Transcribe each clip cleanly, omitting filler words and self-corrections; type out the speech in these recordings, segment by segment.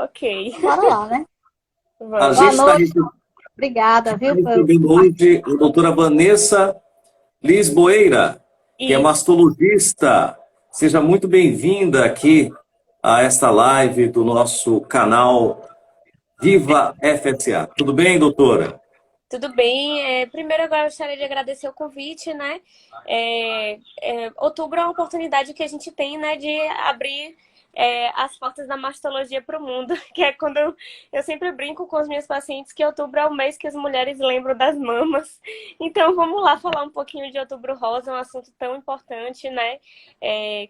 Ok. Bora lá, né? Vamos. Boa Está noite, obrigada, viu? recebendo hoje a doutora Vanessa Lisboeira, que é Isso. mastologista. Seja muito bem-vinda aqui a esta live do nosso canal Viva FSA. Tudo bem, doutora? Tudo bem? Primeiro, eu gostaria de agradecer o convite, né? Outubro é uma oportunidade que a gente tem, né, de abrir as portas da mastologia para o mundo, que é quando eu sempre brinco com os meus pacientes que outubro é o mês que as mulheres lembram das mamas. Então, vamos lá falar um pouquinho de Outubro Rosa, um assunto tão importante, né?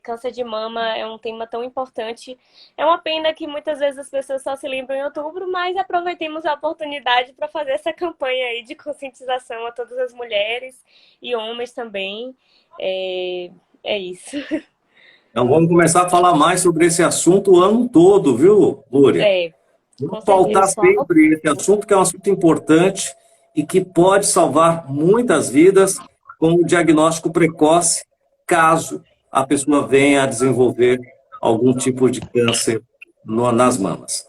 Câncer de mama é um tema tão importante. É uma pena que muitas vezes as pessoas só se lembram em outubro, mas aproveitemos a oportunidade para fazer essa campanha aí de conscientização a todas as mulheres e homens também. É, é isso. Então vamos começar a falar mais sobre esse assunto o ano todo, viu, Lúria? É, Não com faltar certeza. Isso, ano sempre esse assunto, que é um assunto importante e que pode salvar muitas vidas com o diagnóstico precoce, caso a pessoa venha a desenvolver algum tipo de câncer nas mamas.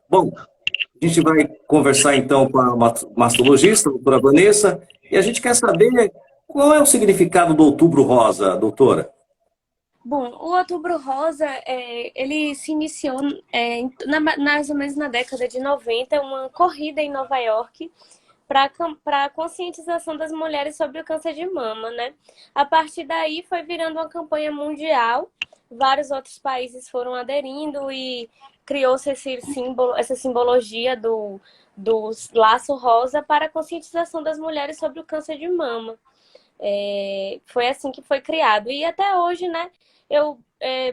Bom, a gente vai conversar então com a mastologista, a doutora Vanessa, e a gente quer saber qual é o significado do Outubro Rosa, doutora. Bom, o Outubro Rosa, ele se iniciou mais ou menos na década de 90, uma corrida em Nova York para a conscientização das mulheres sobre o câncer de mama, né? A partir daí foi virando uma campanha mundial, vários outros países foram aderindo e criou-se esse símbolo, essa simbologia do laço rosa para a conscientização das mulheres sobre o câncer de mama. Foi assim que foi criado. E até hoje, né, eu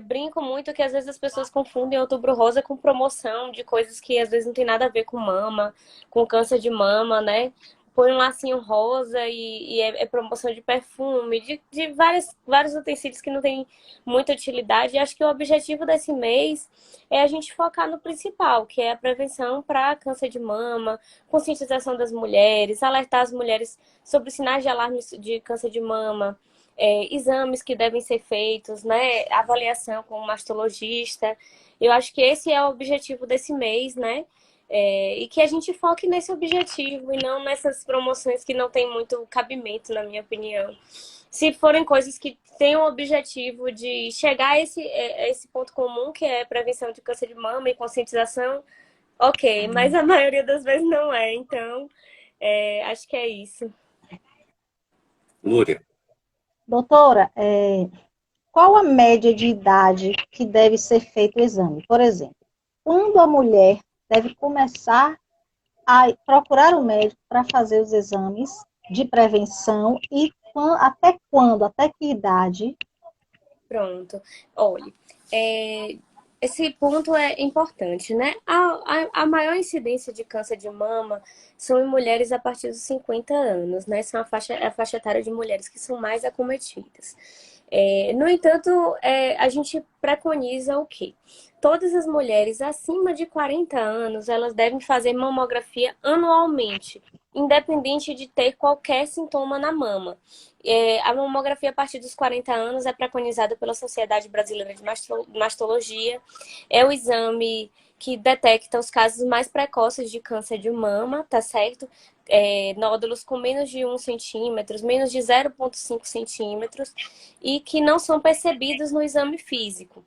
brinco muito que às vezes as pessoas confundem Outubro Rosa com promoção de coisas que às vezes não tem nada a ver com mama, com câncer de mama, né? Põe um lacinho rosa e é promoção de perfume, de vários utensílios que não tem muita utilidade. E acho que o objetivo desse mês é a gente focar no principal, que é a prevenção para câncer de mama, conscientização das mulheres, alertar as mulheres sobre sinais de alarme de câncer de mama, exames que devem ser feitos, né? Avaliação com o mastologista. Eu acho que esse é o objetivo desse mês, né? E que a gente foque nesse objetivo e não nessas promoções que não tem muito cabimento, na minha opinião. Se forem coisas que têm o objetivo de chegar a esse ponto comum, que é prevenção de câncer de mama e conscientização, ok, mas a maioria das vezes não é. Então, acho que é isso. Lúria. Doutora, qual a média de idade que deve ser feito o exame? Por exemplo, quando a mulher deve começar a procurar o médico para fazer os exames de prevenção e até quando, até que idade? Pronto. Olha, esse ponto é importante, né? A maior incidência de câncer de mama são em mulheres a partir dos 50 anos, né? São a faixa etária de mulheres que são mais acometidas. No entanto, a gente preconiza o quê? Todas as mulheres acima de 40 anos, elas devem fazer mamografia anualmente, independente de ter qualquer sintoma na mama. A mamografia a partir dos 40 anos é preconizada pela Sociedade Brasileira de Mastologia. É o exame que detecta os casos mais precoces de câncer de mama, tá certo? Nódulos com menos de 1 centímetro, menos de 0,5 centímetros, e que não são percebidos no exame físico.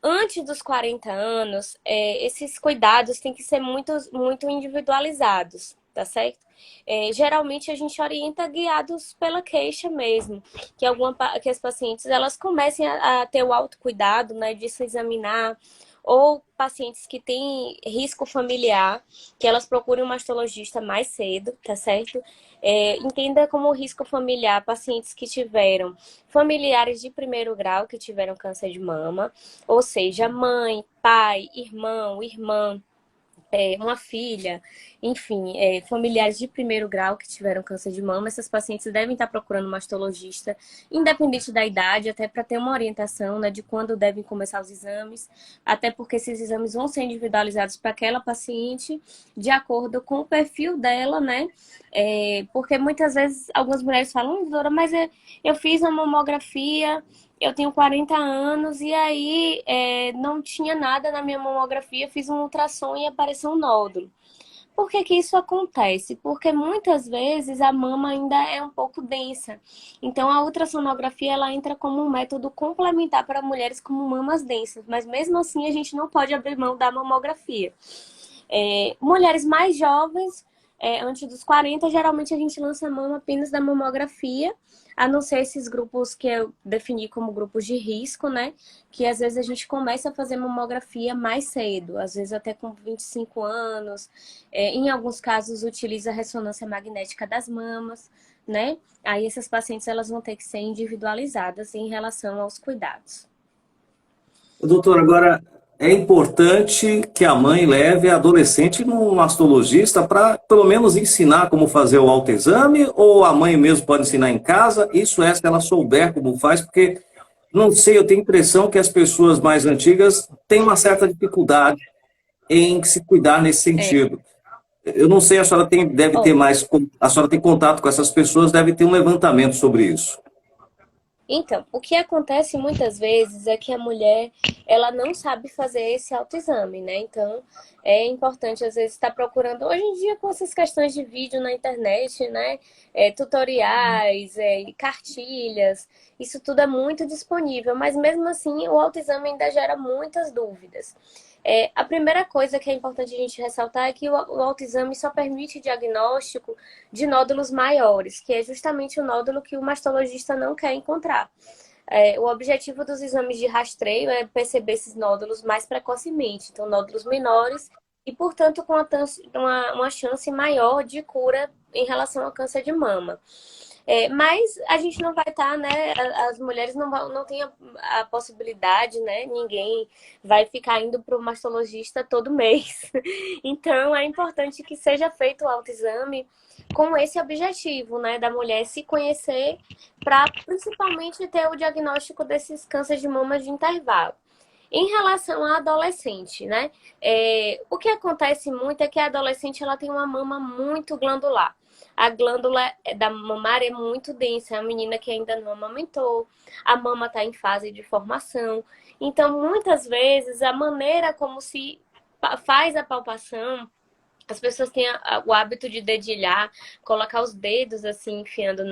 Antes dos 40 anos, esses cuidados têm que ser muito, muito individualizados, tá certo? Geralmente a gente orienta guiados pela queixa mesmo, que as pacientes elas comecem a ter o autocuidado, né, de se examinar, ou pacientes que têm risco familiar, que elas procurem um mastologista mais cedo, tá certo? Entenda como risco familiar pacientes que tiveram familiares de primeiro grau que tiveram câncer de mama, ou seja, mãe, pai, irmão, irmã, uma filha, enfim, familiares de primeiro grau que tiveram câncer de mama, essas pacientes devem estar procurando um mastologista, independente da idade, até para ter uma orientação, né, de quando devem começar os exames, até porque esses exames vão ser individualizados para aquela paciente, de acordo com o perfil dela, né? Porque muitas vezes algumas mulheres falam, doutora, mas eu fiz uma mamografia eu tenho 40 anos e aí não tinha nada na minha mamografia, fiz um ultrassom e apareceu um nódulo. Por que que isso acontece? Porque muitas vezes a mama ainda é um pouco densa. Então a ultrassonografia ela entra como um método complementar para mulheres com mamas densas, mas mesmo assim a gente não pode abrir mão da mamografia. Mulheres mais jovens, antes dos 40, geralmente a gente lança a mama apenas da mamografia, a não ser esses grupos que eu defini como grupos de risco, né? Que às vezes a gente começa a fazer mamografia mais cedo, às vezes até com 25 anos. Em alguns casos, utiliza a ressonância magnética das mamas, né? Aí essas pacientes elas vão ter que ser individualizadas em relação aos cuidados. Doutor, agora é importante que a mãe leve a adolescente num mastologista para pelo menos ensinar como fazer o autoexame, ou a mãe mesmo pode ensinar em casa? Isso é se ela souber como faz, porque não sei, eu tenho a impressão que as pessoas mais antigas têm uma certa dificuldade em se cuidar nesse É, sentido. Eu não sei, a senhora deve ter ó, mais, a senhora tem contato com essas pessoas, deve ter um levantamento sobre isso. Então, o que acontece muitas vezes é que a mulher, ela não sabe fazer esse autoexame, né? Então, é importante, às vezes, estar procurando, hoje em dia, com essas questões de vídeo na internet, né? Tutoriais, cartilhas, isso tudo é muito disponível, mas mesmo assim, o autoexame ainda gera muitas dúvidas. A primeira coisa que é importante a gente ressaltar é que o autoexame só permite diagnóstico de nódulos maiores, que é justamente o nódulo que o mastologista não quer encontrar. O objetivo dos exames de rastreio é perceber esses nódulos mais precocemente, então nódulos menores e, portanto, com uma chance maior de cura em relação ao câncer de mama. Mas a gente não vai estar, né? As mulheres não têm a possibilidade, né? Ninguém vai ficar indo para o mastologista todo mês. Então é importante que seja feito o autoexame com esse objetivo, né? Da mulher se conhecer para principalmente ter o diagnóstico desses cânceres de mama de intervalo. Em relação à adolescente, né? O que acontece muito é que a adolescente ela tem uma mama muito glandular. A glândula da mamária é muito densa, é a menina que ainda não amamentou, a mama está em fase de formação. Então, muitas vezes, a maneira como se faz a palpação, as pessoas têm o hábito de dedilhar, colocar os dedos assim, enfiando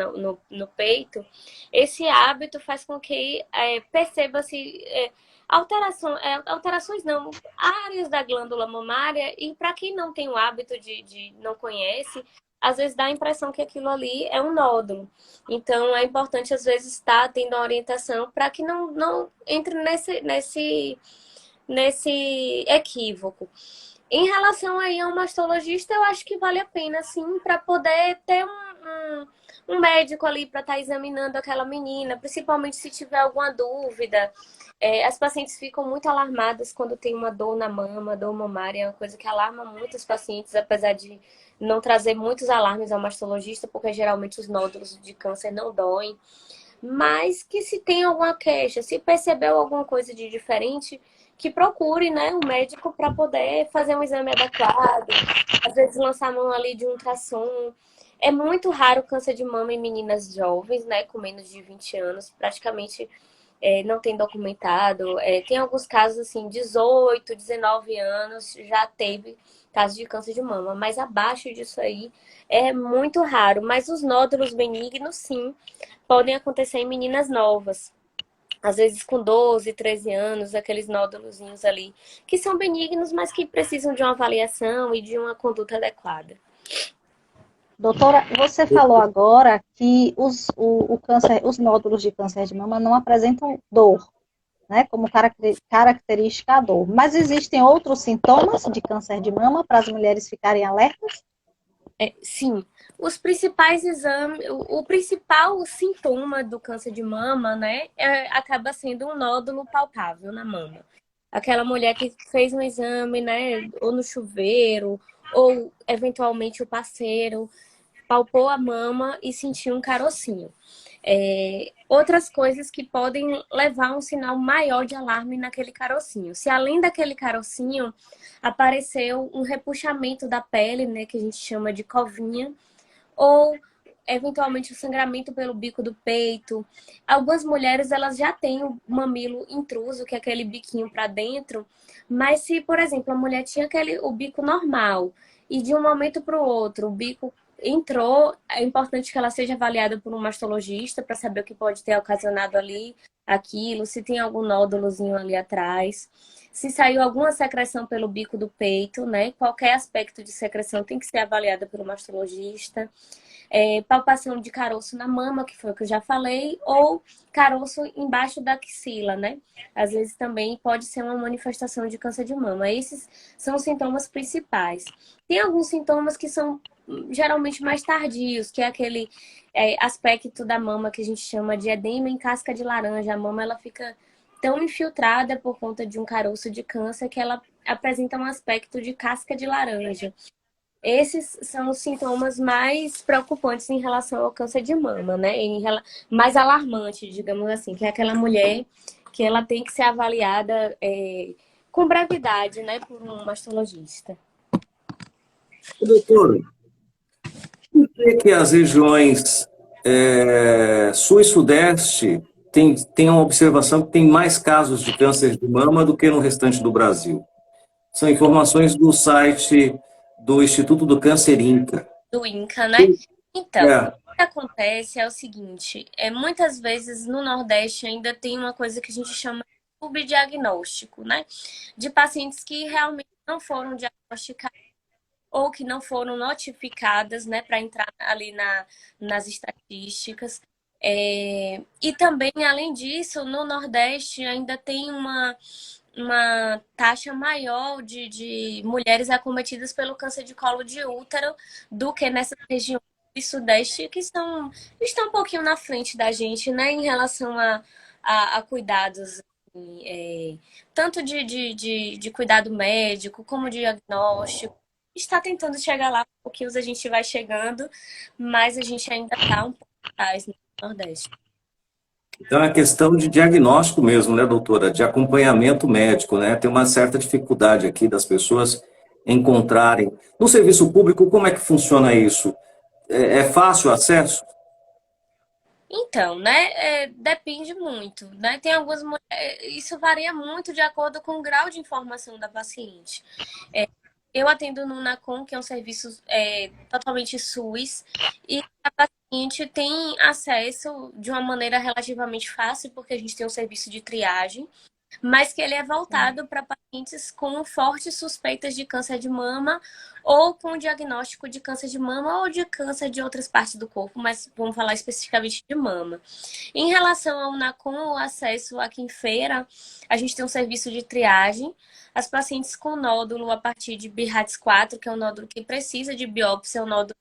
no peito. Esse hábito faz com que perceba-se alterações não, áreas da glândula mamária, e para quem não tem o hábito não conhece, às vezes dá a impressão que aquilo ali é um nódulo. Então é importante, às vezes, estar tendo a orientação para que não entre nesse equívoco. Em relação aí a um mastologista, eu acho que vale a pena, sim, para poder ter um médico ali para estar examinando aquela menina, principalmente se tiver alguma dúvida. As pacientes ficam muito alarmadas quando tem uma dor na mama, dor mamária, é uma coisa que alarma muito os pacientes, apesar de não trazer muitos alarmes ao mastologista, porque geralmente os nódulos de câncer não doem. Mas que se tem alguma queixa, se percebeu alguma coisa de diferente, que procure, né, um médico para poder fazer um exame adequado, às vezes lançar a mão ali de um ultrassom. É muito raro o câncer de mama em meninas jovens, né, com menos de 20 anos, praticamente não tem documentado. Tem alguns casos, assim, 18, 19 anos, já teve casos de câncer de mama, mas abaixo disso aí é muito raro. Mas os nódulos benignos, sim, podem acontecer em meninas novas. Às vezes com 12, 13 anos, aqueles nódulozinhos ali, que são benignos, mas que precisam de uma avaliação e de uma conduta adequada. Doutora, você falou agora que os nódulos de câncer de mama não apresentam dor, né, como característica a dor. Mas existem outros sintomas de câncer de mama para as mulheres ficarem alertas? Sim, os principais exames, o principal sintoma do câncer de mama, né, acaba sendo um nódulo palpável na mama. Aquela mulher que fez um exame, né, ou no chuveiro, ou eventualmente o parceiro palpou a mama e sentiu um carocinho. Outras coisas que podem levar a um sinal maior de alarme naquele carocinho. Se além daquele carocinho apareceu um repuxamento da pele, né, que a gente chama de covinha, ou eventualmente o sangramento pelo bico do peito. Algumas mulheres elas já têm o mamilo intruso, que é aquele biquinho para dentro, mas se, por exemplo, a mulher tinha o bico normal e de um momento para o outro o bico entrou, é importante que ela seja avaliada por um mastologista para saber o que pode ter ocasionado ali aquilo, se tem algum nódulozinho ali atrás. Se saiu alguma secreção pelo bico do peito, né? Qualquer aspecto de secreção tem que ser avaliada pelo mastologista. Palpação de caroço na mama, que foi o que eu já falei, ou caroço embaixo da axila, né? Às vezes também pode ser uma manifestação de câncer de mama. Esses são os sintomas principais. Tem alguns sintomas que são geralmente mais tardios, que é aquele aspecto da mama que a gente chama de edema em casca de laranja. A mama ela fica tão infiltrada por conta de um caroço de câncer que ela apresenta um aspecto de casca de laranja. Esses são os sintomas mais preocupantes em relação ao câncer de mama, né? Mais alarmante, digamos assim, que é aquela mulher que ela tem que ser avaliada com brevidade, né, por um mastologista. Doutor, por que as regiões sul e sudeste têm uma observação que tem mais casos de câncer de mama do que no restante do Brasil? São informações do site do Instituto do Câncer INCA. Do INCA, né? Então, o que acontece é o seguinte, muitas vezes no Nordeste ainda tem uma coisa que a gente chama de subdiagnóstico, né? De pacientes que realmente não foram diagnosticados ou que não foram notificadas, né, para entrar ali nas estatísticas. E também, além disso, no Nordeste ainda tem uma taxa maior de mulheres acometidas pelo câncer de colo de útero do que nessas regiões do Sudeste, que estão um pouquinho na frente da gente, né, em relação a cuidados, assim, tanto de cuidado médico, como diagnóstico. Está tentando chegar lá, pouquinho a gente vai chegando, mas a gente ainda está um pouco atrás no Nordeste. Então, é questão de diagnóstico mesmo, né, doutora? De acompanhamento médico, né? Tem uma certa dificuldade aqui das pessoas encontrarem. No serviço público, como é que funciona isso? É fácil o acesso? Então, né, depende muito, né? Tem algumas mulheres, isso varia muito de acordo com o grau de informação da paciente. Eu atendo no NACOM, que é um serviço totalmente SUS, e a paciente tem acesso de uma maneira relativamente fácil, porque a gente tem um serviço de triagem, mas que ele é voltado para pacientes com fortes suspeitas de câncer de mama ou com diagnóstico de câncer de mama ou de câncer de outras partes do corpo, mas vamos falar especificamente de mama. Em relação ao NACOM, o acesso aqui em Feira, a gente tem um serviço de triagem. As pacientes com nódulo a partir de BRATS 4, que é um nódulo que precisa de biópsia, é um nódulo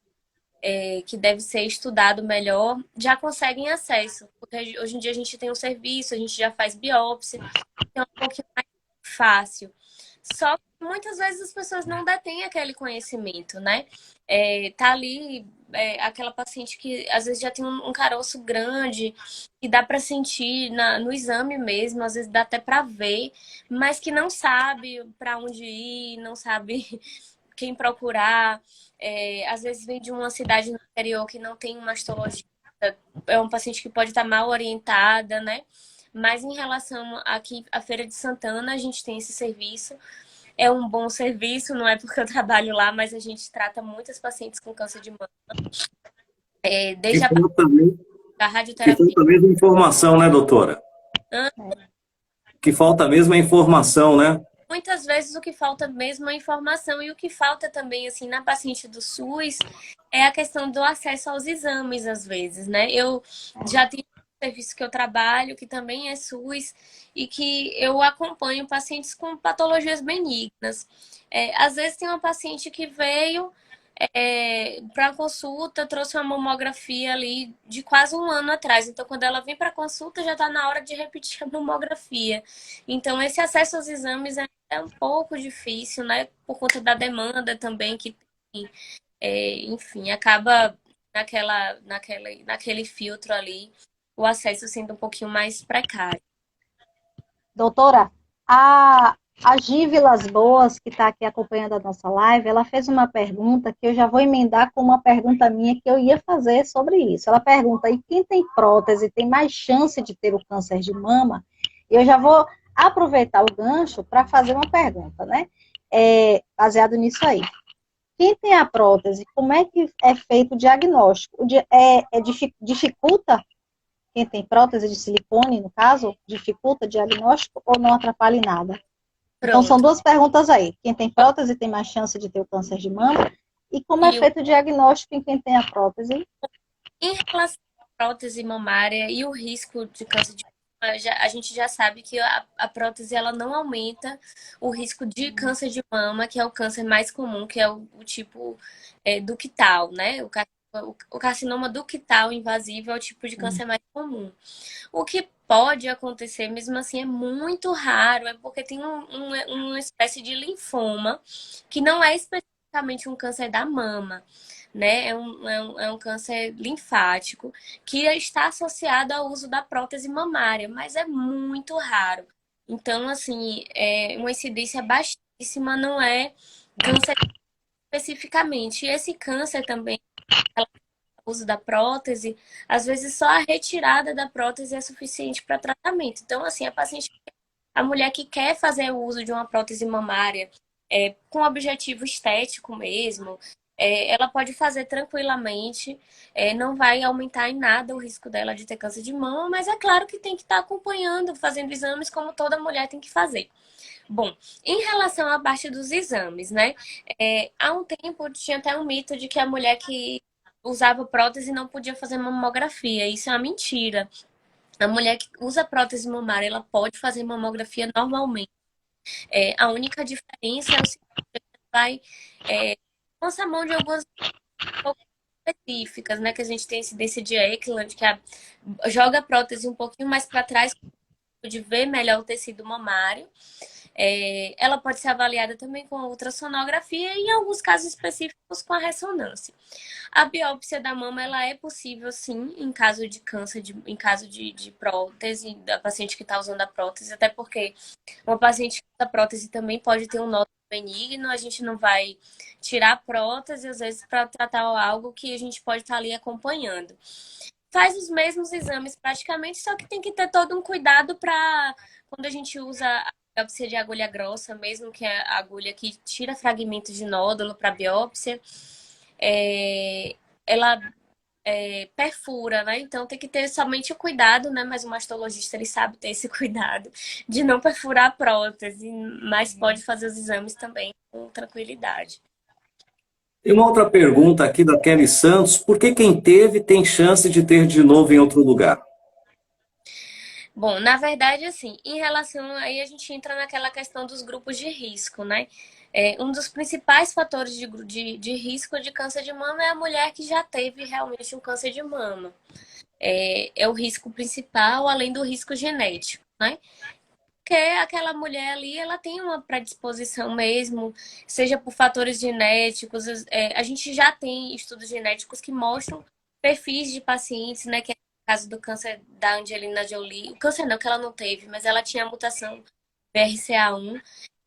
que deve ser estudado melhor, já conseguem acesso. Porque hoje em dia a gente tem um serviço, a gente já faz biópsia, então é um pouquinho mais fácil. Só que muitas vezes as pessoas não detêm aquele conhecimento, né? Tá ali aquela paciente que às vezes já tem um caroço grande e dá para sentir no exame mesmo, às vezes dá até para ver, mas que não sabe para onde ir, não sabe quem procurar. Às vezes vem de uma cidade no interior que não tem um mastologista, é um paciente que pode estar mal orientada, né? Mas em relação aqui à Feira de Santana, a gente tem esse serviço. É um bom serviço, não é porque eu trabalho lá, mas a gente trata muitas pacientes com câncer de mama. Desde a radioterapia. Que falta mesmo informação, né, doutora? Que falta mesmo a informação, né? Muitas vezes o que falta mesmo é a informação, e o que falta também, assim, na paciente do SUS é a questão do acesso aos exames, às vezes, né? Eu já tenho um serviço que eu trabalho, que também é SUS, e que eu acompanho pacientes com patologias benignas. Às vezes tem uma paciente que veio para consulta, trouxe uma mamografia ali de quase um ano atrás. Então, quando ela vem para consulta, já está na hora de repetir a mamografia. Então, esse acesso aos exames é um pouco difícil, né? Por conta da demanda também que tem. Enfim, acaba naquele filtro ali, o acesso sendo um pouquinho mais precário. Doutora, a A Gi Vilas Boas, que está aqui acompanhando a nossa live, ela fez uma pergunta que eu já vou emendar com uma pergunta minha que eu ia fazer sobre isso. Ela pergunta, e quem tem prótese tem mais chance de ter o câncer de mama? E eu já vou aproveitar o gancho para fazer uma pergunta, né? Baseado nisso aí. Quem tem a prótese, como é que é feito o diagnóstico? Dificulta, quem tem prótese de silicone, no caso, dificulta o diagnóstico ou não atrapalha em nada? Então, são Pronto. duas perguntas aí. Quem tem prótese tem mais chance de ter o câncer de mama? E como é E feito o diagnóstico em quem tem a prótese? em relação à prótese mamária e o risco de câncer de mama, a gente já sabe que a prótese ela não aumenta o risco de câncer de mama, que é o câncer mais comum, que é o tipo ductal, né? O carcinoma ductal invasivo é o tipo de câncer mais comum. O que pode acontecer, mesmo assim, é muito raro, é porque tem uma espécie de linfoma que não é especificamente um câncer da mama, né? É um câncer linfático que está associado ao uso da prótese mamária, mas é muito raro. Então, assim, é uma incidência baixíssima, não é câncer especificamente. E esse câncer também, o uso da prótese, às vezes só a retirada da prótese é suficiente para tratamento. Então, assim, a mulher que quer fazer o uso de uma prótese mamária com objetivo estético mesmo, ela pode fazer tranquilamente, não vai aumentar em nada o risco dela de ter câncer de mama, mas é claro que tem que estar acompanhando, fazendo exames como toda mulher tem que fazer. Bom, em relação à parte dos exames, né? Há um tempo tinha até um mito de que a mulher que usava prótese não podia fazer mamografia. Isso é uma mentira. A mulher que usa prótese mamária, ela pode fazer mamografia normalmente. A única diferença é o seguinte, vai lançar mão de algumas específicas, né? Que a gente tem incidência de Eckland, joga a prótese um pouquinho mais para trás, de ver melhor o tecido mamário. Ela pode ser avaliada também com a ultrassonografia e, em alguns casos específicos, com a ressonância. A biópsia da mama, ela é possível, sim, em caso de câncer, em caso de prótese, da paciente que está usando a prótese, até porque uma paciente que usa prótese também pode ter um nódulo benigno, a gente não vai tirar a prótese, às vezes, para tratar algo que a gente pode estar ali acompanhando. Faz os mesmos exames praticamente, só que tem que ter todo um cuidado para quando a gente usa a biópsia de agulha grossa, mesmo que é a agulha que tira fragmentos de nódulo para biópsia, ela perfura, né? Então tem que ter somente o cuidado, né? Mas o mastologista ele sabe ter esse cuidado de não perfurar a prótese, mas pode fazer os exames também com tranquilidade. Tem uma outra pergunta aqui da Kelly Santos. Por que quem teve tem chance de ter de novo em outro lugar? Bom, na verdade, assim, em relação aí a gente entra naquela questão dos grupos de risco, né? Um dos principais fatores de risco de câncer de mama é a mulher que já teve realmente um câncer de mama. É o risco principal, além do risco genético, né? Porque aquela mulher ali, ela tem uma predisposição mesmo, seja por fatores genéticos. A gente já tem estudos genéticos que mostram perfis de pacientes, né? Que é o caso do câncer da Angelina Jolie. O câncer não, que ela não teve, mas ela tinha a mutação BRCA1.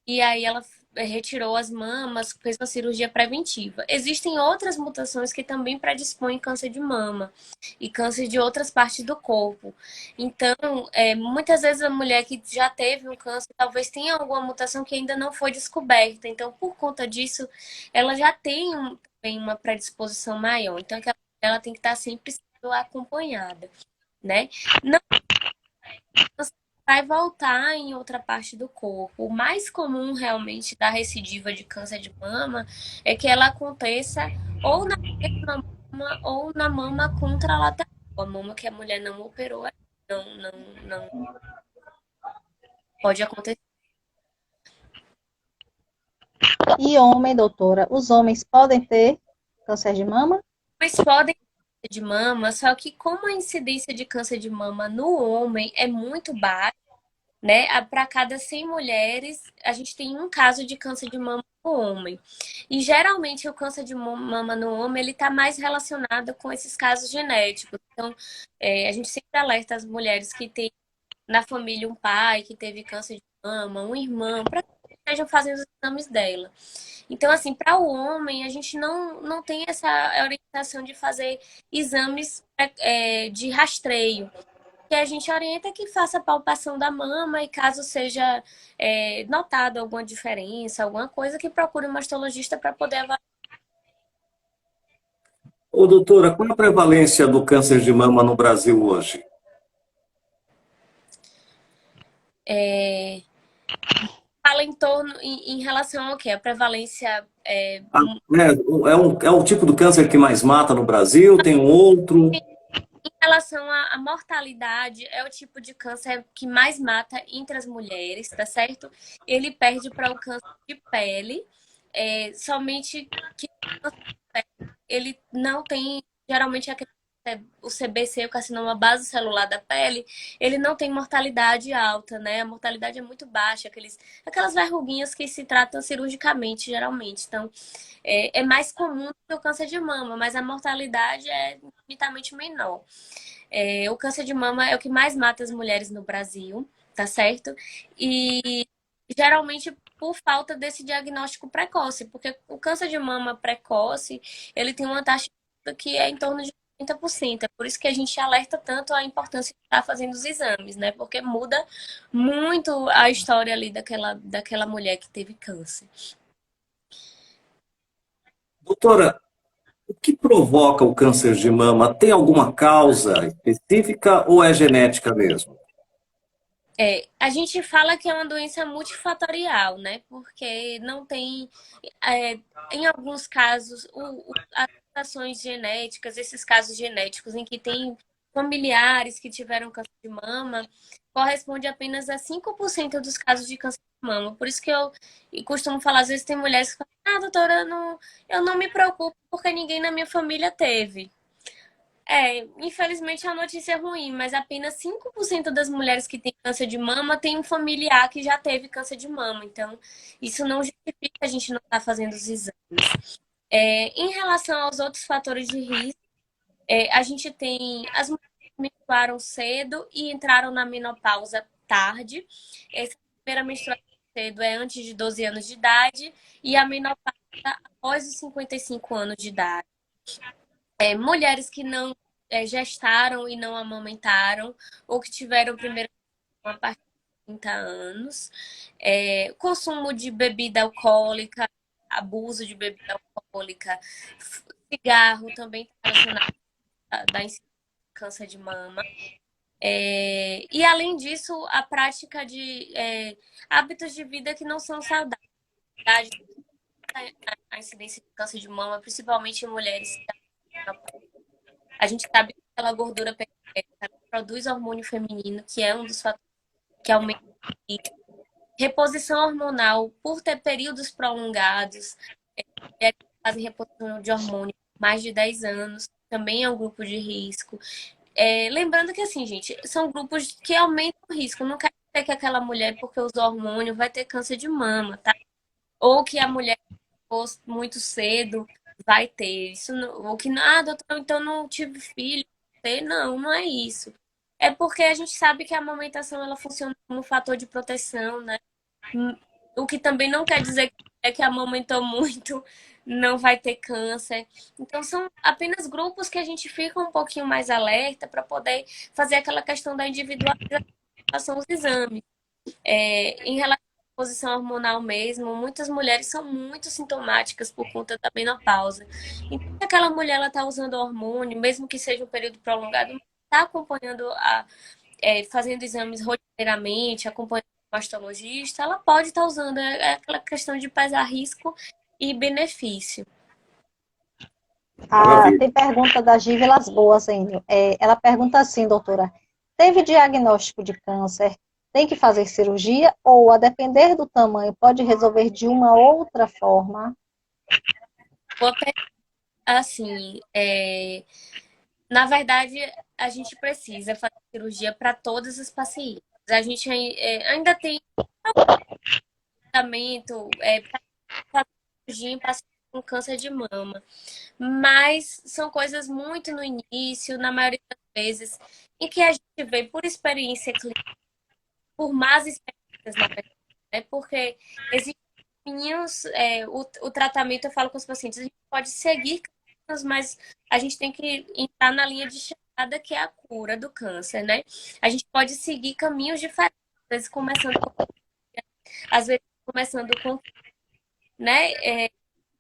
E aí ela retirou as mamas, fez uma cirurgia preventiva. Existem outras mutações que também predispõem câncer de mama e câncer de outras partes do corpo. Então, muitas vezes a mulher que já teve um câncer talvez tenha alguma mutação que ainda não foi descoberta. Então, por conta disso, ela já tem também uma predisposição maior. Então, ela tem que estar sempre sendo acompanhada, né? Não vai voltar em outra parte do corpo. O mais comum realmente da recidiva de câncer de mama é que ela aconteça ou na mesma mama ou na mama contralateral. A mama que a mulher não operou, não pode acontecer. E homem, doutora, os homens podem ter câncer de mama? Mas podem ter de mama, só que como a incidência de câncer de mama no homem é muito baixa, né? Para cada 100 mulheres, a gente tem um caso de câncer de mama no homem. E geralmente o câncer de mama no homem ele está mais relacionado com esses casos genéticos. Então, a gente sempre alerta as mulheres que têm na família um pai que teve câncer de mama, um irmão, para estejam fazendo os exames dela. Então, assim, para o homem, a gente não tem essa orientação de fazer exames de rastreio. Que a gente orienta que faça a palpação da mama e caso seja notado alguma diferença, alguma coisa, que procure um mastologista para poder avaliar. Ô, doutora, qual a prevalência do câncer de mama no Brasil hoje? Fala em torno, em relação ao quê? A prevalência Ah, é o tipo do câncer que mais mata no Brasil? Tem um outro? em relação à mortalidade, é o tipo de câncer que mais mata entre as mulheres, tá certo? Ele perde para o câncer de pele, somente que ele não tem, geralmente o CBC, o carcinoma base celular da pele, ele não tem mortalidade alta, né? A mortalidade é muito baixa, aquelas verruguinhas que se tratam cirurgicamente, geralmente. Então, é mais comum do que o câncer de mama, mas a mortalidade é infinitamente menor. O câncer de mama é o que mais mata as mulheres no Brasil, tá certo? E geralmente por falta desse diagnóstico precoce, porque o câncer de mama precoce, ele tem uma taxa que é em torno de 30%. É por isso que a gente alerta tanto a importância de estar fazendo os exames, né? Porque muda muito a história ali daquela mulher que teve câncer. Doutora, o que provoca o câncer de mama? Tem alguma causa específica ou é genética mesmo? A gente fala que é uma doença multifatorial, né? Porque não tem, é, em alguns casos, as mutações genéticas, esses casos genéticos em que tem familiares que tiveram câncer de mama, corresponde apenas a 5% dos casos de câncer de mama. Por isso que eu costumo falar, às vezes tem mulheres que falam, doutora, eu não me preocupo porque ninguém na minha família teve. Infelizmente é uma notícia ruim, mas apenas 5% das mulheres que têm câncer de mama têm um familiar que já teve câncer de mama. Então, isso não justifica a gente não estar fazendo os exames. Em relação aos outros fatores de risco, a gente tem as mulheres que menstruaram cedo e entraram na menopausa tarde. Essa primeira menstruação cedo é antes de 12 anos de idade e a menopausa após os 55 anos de idade. Mulheres que não gestaram e não amamentaram, ou que tiveram o primeiro a partir de 30 anos. Consumo de bebida alcoólica, abuso de bebida alcoólica, cigarro também está relacionado da incidência de câncer de mama. E além disso, a prática de hábitos de vida que não são saudáveis. A incidência de câncer de mama, principalmente em mulheres. A gente sabe que aquela gordura periférica produz hormônio feminino, que é um dos fatores que aumenta o risco. Reposição hormonal, por ter períodos prolongados, mulheres que fazem reposição de hormônio por mais de 10 anos, também é um grupo de risco. Lembrando que, assim, gente, são grupos que aumentam o risco. Não quer dizer que aquela mulher, porque usou hormônio, vai ter câncer de mama, tá? Ou que a mulher fosse muito cedo vai ter. Isso não, ou que, doutor, então não tive filho. Não é isso. É porque a gente sabe que a amamentação ela funciona como fator de proteção, né? O que também não quer dizer que amamentou muito não vai ter câncer. Então, são apenas grupos que a gente fica um pouquinho mais alerta para poder fazer aquela questão da individualização dos exames. Em relação à posição hormonal mesmo, muitas mulheres são muito sintomáticas por conta da menopausa. Então, se aquela mulher ela está usando hormônio, mesmo que seja um período prolongado, está acompanhando, fazendo exames rotineiramente, acompanhando o mastologista, ela pode estar usando. Aquela questão de pesar risco e benefício. Tem pergunta da Givelas Boas ainda. Ela pergunta assim, doutora, teve diagnóstico de câncer, tem que fazer cirurgia ou, a depender do tamanho, pode resolver de uma outra forma? Assim, na verdade, a gente precisa fazer cirurgia para todas as pacientes. A gente ainda tem tratamento para cirurgia em pacientes com câncer de mama, mas são coisas muito no início, na maioria das vezes, em que a gente vê por experiência clínica, por más experiências na verdade, né? Porque existem caminhos, o tratamento, eu falo com os pacientes, a gente pode seguir caminhos, mas a gente tem que entrar na linha de chegada, que é a cura do câncer, né? A gente pode seguir caminhos diferentes, às vezes começando com, né?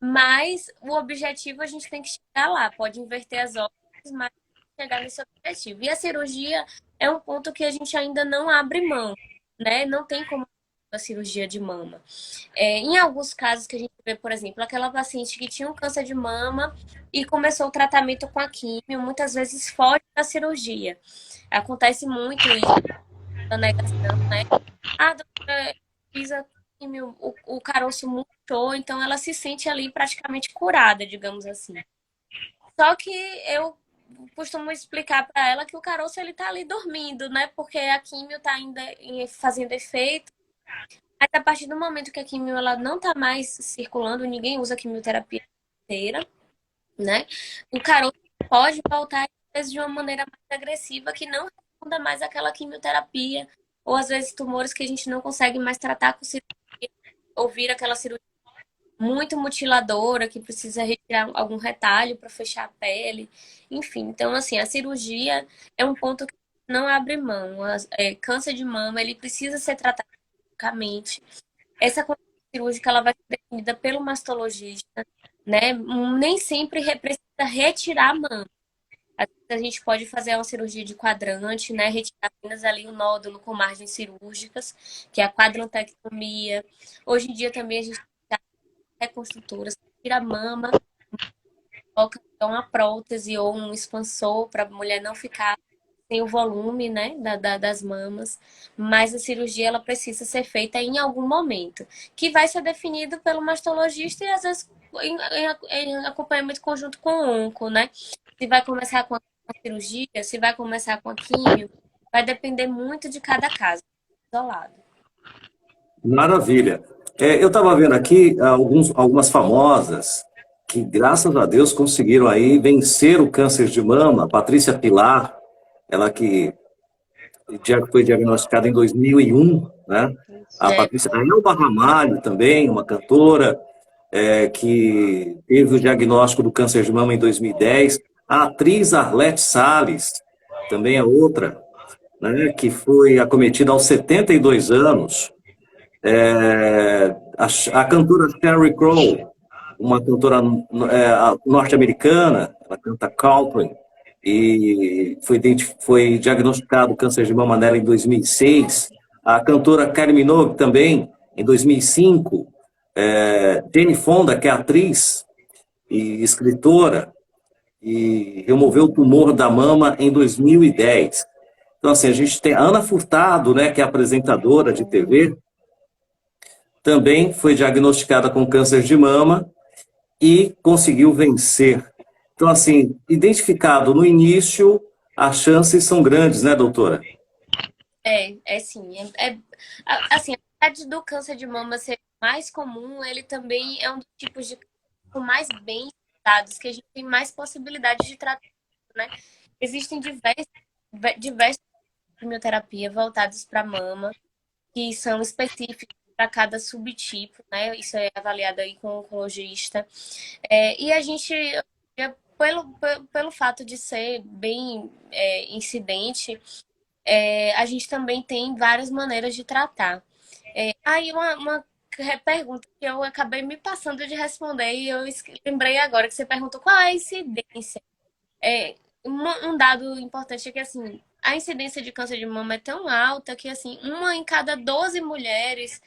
Mas o objetivo a gente tem que chegar lá, pode inverter as ordens, mas chegar nesse objetivo. E a cirurgia é um ponto que a gente ainda não abre mão, né? Não tem como a cirurgia de mama. Em alguns casos que a gente vê, por exemplo, aquela paciente que tinha um câncer de mama e começou o tratamento com a químio, muitas vezes foge da cirurgia. Acontece muito isso, da negação, né? Ah, doutora, fiz a químio, o caroço murchou, então ela se sente ali praticamente curada, digamos assim. Só que eu costumo explicar para ela que o caroço ele tá ali dormindo, né? Porque a químio tá ainda fazendo efeito. Mas a partir do momento que a químio ela não tá mais circulando, ninguém usa a quimioterapia inteira, né? O caroço pode voltar às vezes de uma maneira mais agressiva que não responda mais àquela quimioterapia, ou às vezes tumores que a gente não consegue mais tratar com cirurgia, ou vira aquela cirurgia muito mutiladora, que precisa retirar algum retalho para fechar a pele, enfim. Então, assim, a cirurgia é um ponto que não abre mão. Câncer de mama, ele precisa ser tratado cirurgicamente. Essa condição cirúrgica, ela vai ser definida pelo mastologista, né? Nem sempre precisa retirar a mama. Às vezes a gente pode fazer uma cirurgia de quadrante, né? Retirar apenas ali o nódulo com margens cirúrgicas, que é a quadrantectomia. Hoje em dia também a gente reconstrutora, você tira a mama, coloca uma prótese ou um expansor para a mulher não ficar sem o volume, né, das mamas. Mas a cirurgia ela precisa ser feita em algum momento, que vai ser definido pelo mastologista e às vezes em acompanhamento conjunto com o onco, né? Se vai começar com a cirurgia, se vai começar com a químio, vai depender muito de cada caso, isolado. Maravilha. Eu estava vendo aqui algumas famosas que, graças a Deus, conseguiram aí vencer o câncer de mama. Patrícia Pilar, ela que foi diagnosticada em 2001, né? A É, Patrícia, a Elba Ramalho também, uma cantora que teve o diagnóstico do câncer de mama em 2010. A atriz Arlete Salles, também é outra, né? Que foi acometida aos 72 anos. A cantora Sheryl Crow, uma cantora norte-americana, ela canta country, e foi diagnosticado câncer de mama nela em 2006. A cantora Kylie Minogue também, em 2005. Jane Fonda, que é atriz e escritora, e removeu o tumor da mama em 2010. Então, assim, a gente tem a Ana Furtado, né, que é apresentadora de TV, também foi diagnosticada com câncer de mama e conseguiu vencer. Então, assim, identificado no início, as chances são grandes, né, doutora? sim. Assim, apesar do câncer de mama ser mais comum, ele também é um dos tipos de câncer com mais bem tratados, que a gente tem mais possibilidade de tratamento, né? Existem diversas quimioterapia voltadas para mama, que são específicas para cada subtipo, né? Isso é avaliado aí com o oncologista. E a gente, pelo fato de ser bem incidente, a gente também tem várias maneiras de tratar. Aí uma pergunta que eu acabei me passando de responder e eu lembrei agora que você perguntou qual é a incidência. Um dado importante é que assim, a incidência de câncer de mama é tão alta que assim, uma em cada 12 mulheres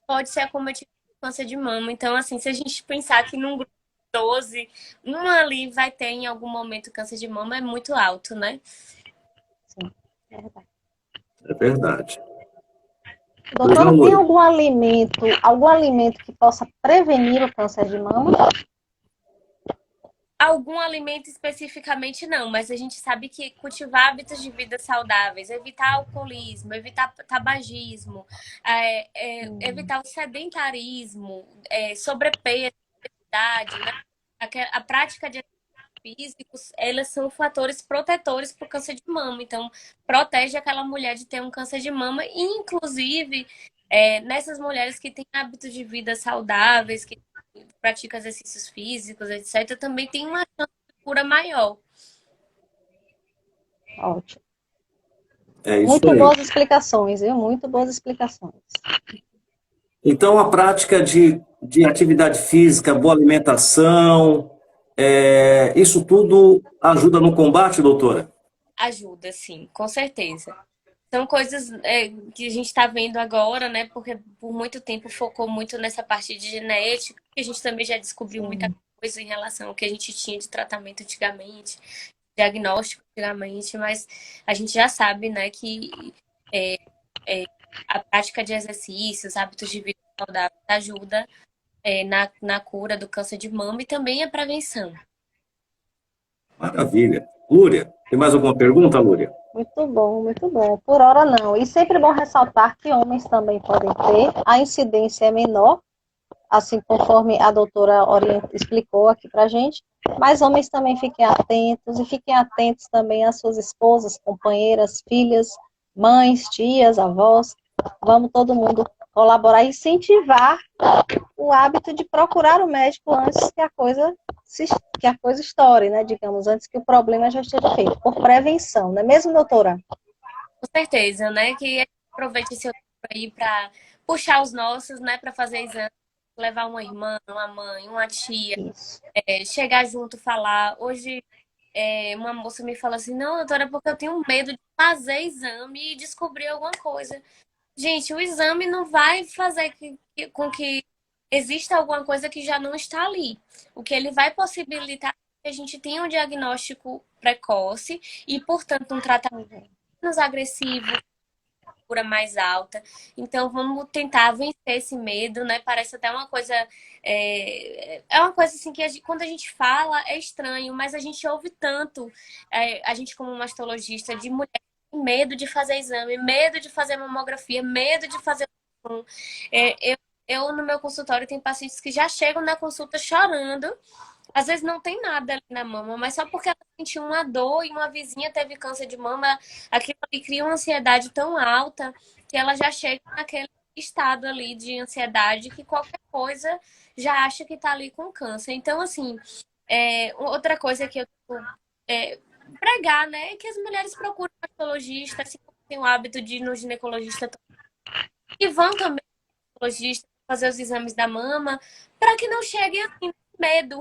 pode ser acometida por câncer de mama. Então, assim, se a gente pensar que num grupo de 12, uma ali vai ter em algum momento câncer de mama, é muito alto, né? Sim, é verdade. É verdade. Doutora, tem algum alimento que possa prevenir o câncer de mama? Algum alimento especificamente não, mas a gente sabe que cultivar hábitos de vida saudáveis, evitar alcoolismo, evitar tabagismo, evitar o sedentarismo, sobrepeso, obesidade, né? A prática de físicos, elas são fatores protetores para o câncer de mama. Então, protege aquela mulher de ter um câncer de mama e, inclusive, nessas mulheres que têm hábitos de vida saudáveis, que praticam exercícios físicos, etc., também tem uma chance de cura maior. Ótimo. É isso Muito aí. boas explicações, viu? Muito boas explicações. Então, a prática de atividade física, boa alimentação, isso tudo ajuda no combate, doutora? Ajuda, sim, com certeza. São coisas que a gente está vendo agora, né? Porque por muito tempo focou muito nessa parte de genética, que a gente também já descobriu muita Sim. coisa em relação ao que a gente tinha de tratamento antigamente, diagnóstico antigamente, mas a gente já sabe, né, que é, é, a prática de exercícios, hábitos de vida saudáveis ajuda na cura do câncer de mama e também a prevenção. Maravilha. Lúria, tem mais alguma pergunta, Lúria? Muito bom, muito bom. Por hora não. E sempre bom ressaltar que homens também podem ter. A incidência é menor, assim conforme a doutora explicou aqui pra gente. Mas homens também fiquem atentos e fiquem atentos também às suas esposas, companheiras, filhas, mães, tias, avós. Vamos todo mundo colaborar e incentivar o hábito de procurar o médico antes que a coisa estoure, né? Digamos, antes que o problema já esteja feito, por prevenção, não é mesmo, doutora? Com certeza, né? Que a gente aproveite esse outubro aí para puxar os nossos, né? Para fazer exame, levar uma irmã, uma mãe, uma tia, Isso. chegar junto, falar. Hoje, uma moça me falou assim: não, doutora, porque eu tenho medo de fazer exame e descobrir alguma coisa. Gente, o exame não vai fazer com que exista alguma coisa que já não está ali. O que ele vai possibilitar é que a gente tenha um diagnóstico precoce e, portanto, um tratamento menos agressivo, cura mais alta. Então, vamos tentar vencer esse medo, né? Parece até uma coisa. É uma coisa assim que quando a gente fala é estranho, mas a gente ouve tanto, a gente, como mastologista, de mulher com medo de fazer exame, medo de fazer mamografia, medo de fazer. Eu, no meu consultório, tenho pacientes que já chegam na consulta chorando. Às vezes não tem nada ali na mama, mas só porque ela sentiu uma dor e uma vizinha teve câncer de mama, aquilo ali cria uma ansiedade tão alta que ela já chega naquele estado ali de ansiedade que qualquer coisa já acha que tá ali com câncer. Então, assim, outra coisa que eu é, pregar, né, é que as mulheres procuram um ginecologista, assim como tem o hábito de ir no ginecologista, e vão também no ginecologista fazer os exames da mama, para que não cheguem assim medo,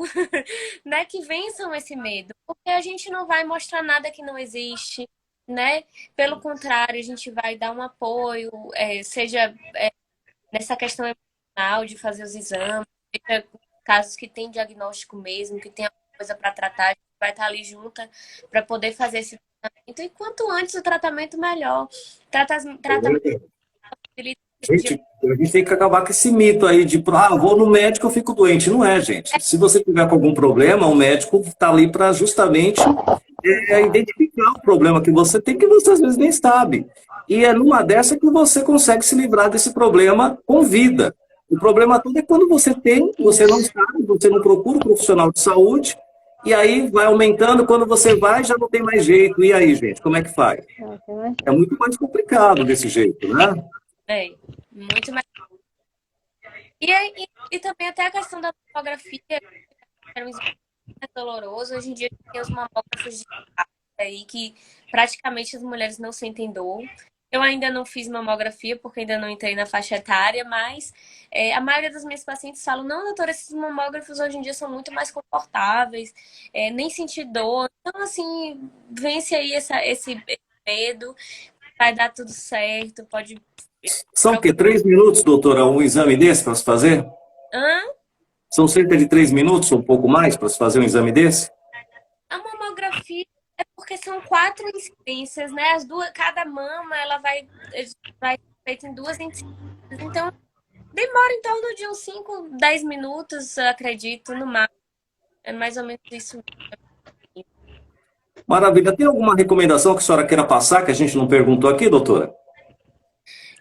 né? Que vençam esse medo, porque a gente não vai mostrar nada que não existe, né? Pelo contrário, a gente vai dar um apoio, seja nessa questão emocional de fazer os exames, seja casos que tem diagnóstico mesmo, que tem alguma coisa para tratar, a gente vai estar ali junta para poder fazer esse tratamento. E quanto antes o tratamento, melhor. Tratamento Gente, a gente tem que acabar com esse mito aí de, vou no médico, eu fico doente. Não é, gente. Se você tiver com algum problema, o médico está ali para justamente identificar o problema que você tem, que você às vezes nem sabe. E é numa dessa que você consegue se livrar desse problema com vida. O problema todo é quando você tem, você não sabe, você não procura um profissional de saúde, e aí vai aumentando, quando você vai, já não tem mais jeito. E aí, gente, como é que faz? É muito mais complicado desse jeito, né? Muito mais. E também até a questão da mamografia, era um exame mais doloroso. Hoje em dia tem os mamógrafos de aí que praticamente as mulheres não sentem dor. Eu ainda não fiz mamografia porque ainda não entrei na faixa etária, mas a maioria das minhas pacientes falam: não, doutora, esses mamógrafos hoje em dia são muito mais confortáveis, nem senti dor. Então, assim, vence aí esse medo, vai dar tudo certo, pode. São o quê? 3 minutos, doutora, um exame desse para se fazer? Hã? São cerca de 3 minutos ou um pouco mais para se fazer um exame desse? A mamografia é porque são 4 incidências, né? Cada mama ela vai ser feita em 2 incidências. Então, demora em torno de uns 5, 10 minutos, acredito, no máximo. É mais ou menos isso. Maravilha. Tem alguma recomendação que a senhora queira passar que a gente não perguntou aqui, doutora?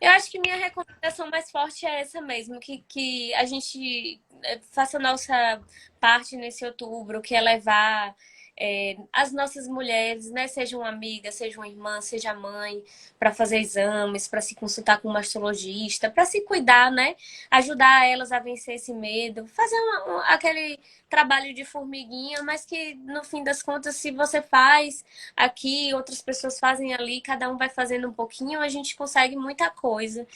Eu acho que minha recomendação mais forte é essa mesmo, que a gente faça a nossa parte nesse outubro, que é levar as nossas mulheres, né, sejam amigas, sejam irmã, seja mãe, para fazer exames, para se consultar com um mastologista, para se cuidar, né? Ajudar elas a vencer esse medo, fazer aquele trabalho de formiguinha, mas que no fim das contas, se você faz aqui, outras pessoas fazem ali, cada um vai fazendo um pouquinho, a gente consegue muita coisa.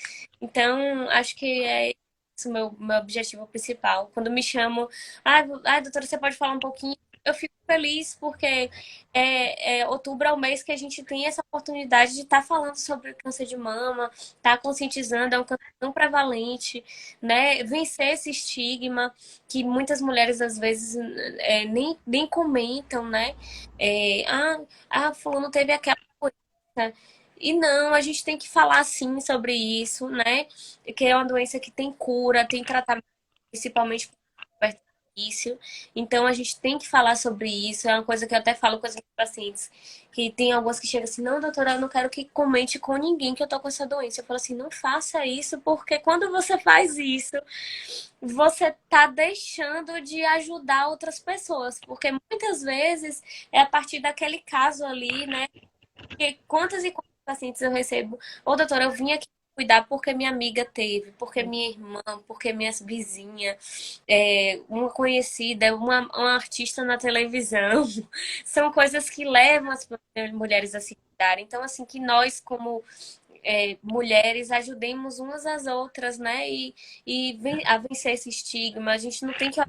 Então, acho que é esse o meu objetivo principal. Quando me chamam, doutora, você pode falar um pouquinho? Eu fico feliz porque outubro é o mês que a gente tem essa oportunidade de estar falando sobre câncer de mama, estar conscientizando, é um câncer tão prevalente, né? Vencer esse estigma que muitas mulheres às vezes nem comentam, né? Fulano teve aquela coisa. E não, a gente tem que falar sim sobre isso, né? Que é uma doença que tem cura, tem tratamento, principalmente para início. Então a gente tem que falar sobre isso. É uma coisa que eu até falo com os meus pacientes, que tem algumas que chegam assim, não, doutora, eu não quero que comente com ninguém que eu tô com essa doença. Eu falo assim, não faça isso, porque quando você faz isso, você tá deixando de ajudar outras pessoas. Porque muitas vezes é a partir daquele caso ali, né? Porque quantas e quantas pacientes eu recebo? Ô, doutora, eu vim aqui cuidar porque minha amiga teve, porque minha irmã, porque minha vizinha, uma conhecida, uma artista na televisão. São coisas que levam as mulheres a se cuidarem. Então, assim, que nós, como mulheres, ajudemos umas às outras, né? A vencer esse estigma. A gente não tem que a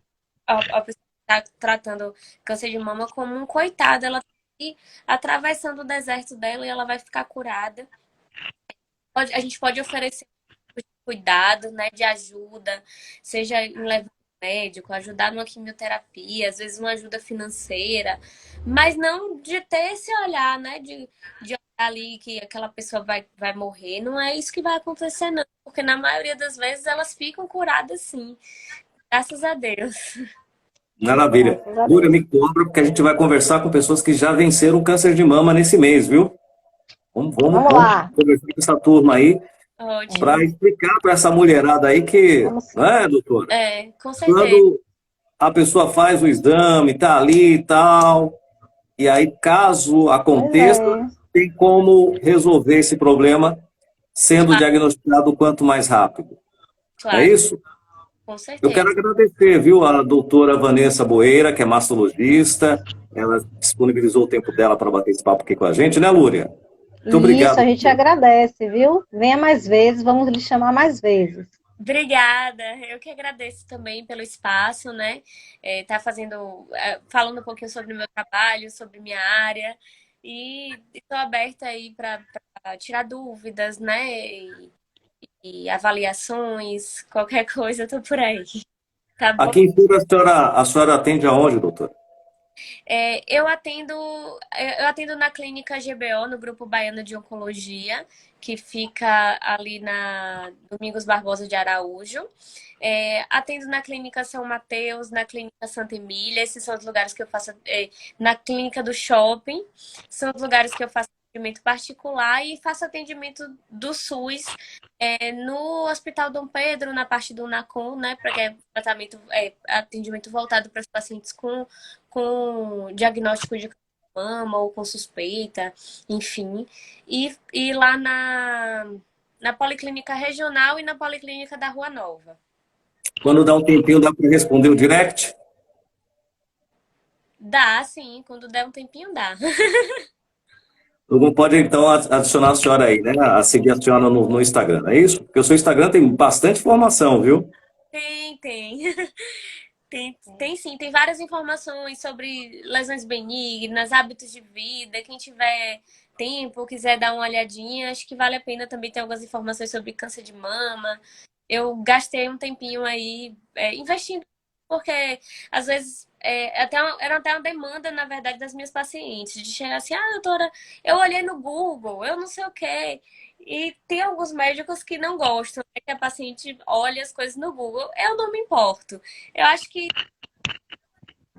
pessoa que está tratando câncer de mama como um coitado. Ela e atravessando o deserto dela e ela vai ficar curada. A gente pode oferecer cuidado, né, de ajuda, seja em levar ao médico, ajudar numa quimioterapia, às vezes uma ajuda financeira, mas não de ter esse olhar, né, de olhar ali que aquela pessoa vai morrer. Não é isso que vai acontecer, não, porque na maioria das vezes elas ficam curadas sim, graças a Deus. Maravilha. Graças a Lúria, Deus. me cobra, porque a gente vai conversar com pessoas que já venceram o câncer de mama nesse mês, viu? Vamos Vamos lá. conversar com essa turma aí para Ótimo. explicar para essa mulherada aí que, Vamos sim. não é, doutora? Com certeza. Quando a pessoa faz o exame, tá ali e tal, e aí, caso Pois aconteça, é. tem como resolver esse problema sendo Claro, diagnosticado o quanto mais rápido. Não é claro, isso? com Eu quero certeza. agradecer, viu, a doutora Vanessa Boeira, que é mastologista. Ela disponibilizou o tempo dela para bater esse papo aqui com a gente, né, Lúria? Muito Isso, obrigado. a gente agradece, viu? Venha mais vezes, vamos lhe chamar mais vezes. Obrigada. Eu que agradeço também pelo espaço, né? Tá falando um pouquinho sobre o meu trabalho, sobre minha área. E estou aberta aí para tirar dúvidas, né? E avaliações, qualquer coisa, eu tô por aí. Tá bom? Aqui em Feira, a senhora atende aonde, doutora? Eu atendo na clínica GBO, no Grupo Baiano de Oncologia, que fica ali na Domingos Barbosa de Araújo. Atendo na clínica São Mateus, na clínica Santa Emília, esses são os lugares que eu faço, na clínica do shopping, são os lugares que eu faço atendimento particular e faço atendimento do SUS, no Hospital Dom Pedro, na parte do NACOM, né, para que é tratamento, atendimento voltado para os pacientes com diagnóstico de mama ou com suspeita, enfim. E lá na Policlínica Regional e na Policlínica da Rua Nova. Quando dá um tempinho, dá para responder o direct? Dá, sim, quando der um tempinho dá. Não pode, então, adicionar a senhora aí, né? A seguir a senhora no Instagram, é isso? Porque o seu Instagram tem bastante informação, viu? Tem. Tem sim, tem várias informações sobre lesões benignas, hábitos de vida. Quem tiver tempo, quiser dar uma olhadinha, acho que vale a pena também ter algumas informações sobre câncer de mama. Eu gastei um tempinho aí investindo, porque às vezes era até uma demanda, na verdade, das minhas pacientes, de chegar assim, doutora, eu olhei no Google, eu não sei o quê. E tem alguns médicos que não gostam, né, que a paciente olha as coisas no Google. Eu não me importo. Eu acho que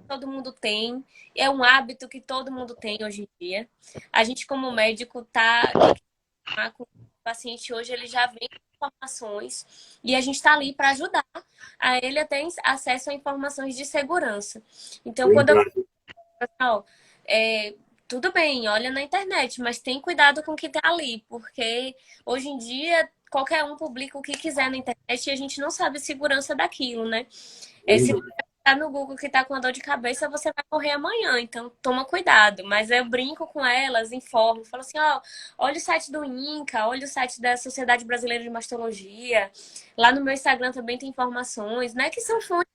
todo mundo tem, é um hábito que todo mundo tem hoje em dia. A gente, como médico, tem que falar com o paciente hoje, ele já vem com informações e a gente está ali para ajudar a ele a ter acesso a informações de segurança. Então, quando eu Verdade. falo, tudo bem, olha na internet, mas tem cuidado com o que tá ali, porque hoje em dia qualquer um publica o que quiser na internet e a gente não sabe a segurança daquilo, né? Se tá no Google que tá com a dor de cabeça, você vai morrer amanhã, então toma cuidado. Mas eu brinco com elas, informo, falo assim, ó, olha o site do INCA, olha o site da Sociedade Brasileira de Mastologia. Lá no meu Instagram também tem informações, né, que são fontes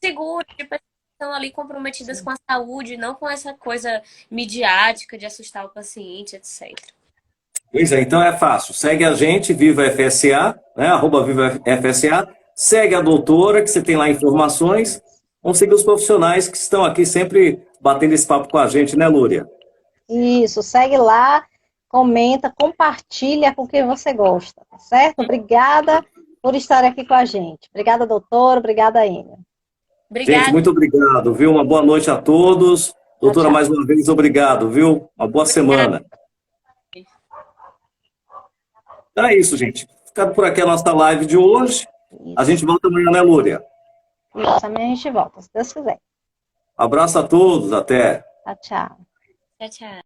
seguras, de pessoas que estão ali comprometidas com a saúde, não com essa coisa midiática de assustar o paciente, etc. Pois é, então é fácil. Segue a gente, Viva FSA, né? @Viva FSA. Segue a doutora, que você tem lá informações. Vamos seguir os profissionais que estão aqui sempre batendo esse papo com a gente, né, Lúria? Isso, segue lá, comenta, compartilha com quem você gosta, tá certo? Obrigada por estar aqui com a gente. Obrigada, doutora. Obrigada, Enio. Obrigada. Gente, muito obrigado, viu? Uma boa noite a todos. Doutora, tchau. mais uma vez, obrigado, viu? Uma boa semana. Então é isso, gente. Ficando por aqui a nossa live de hoje. A gente volta amanhã, né, Lúria? Isso, amanhã a gente volta, se Deus quiser. Abraço a todos, até. Tchau, tchau. Tchau, tchau.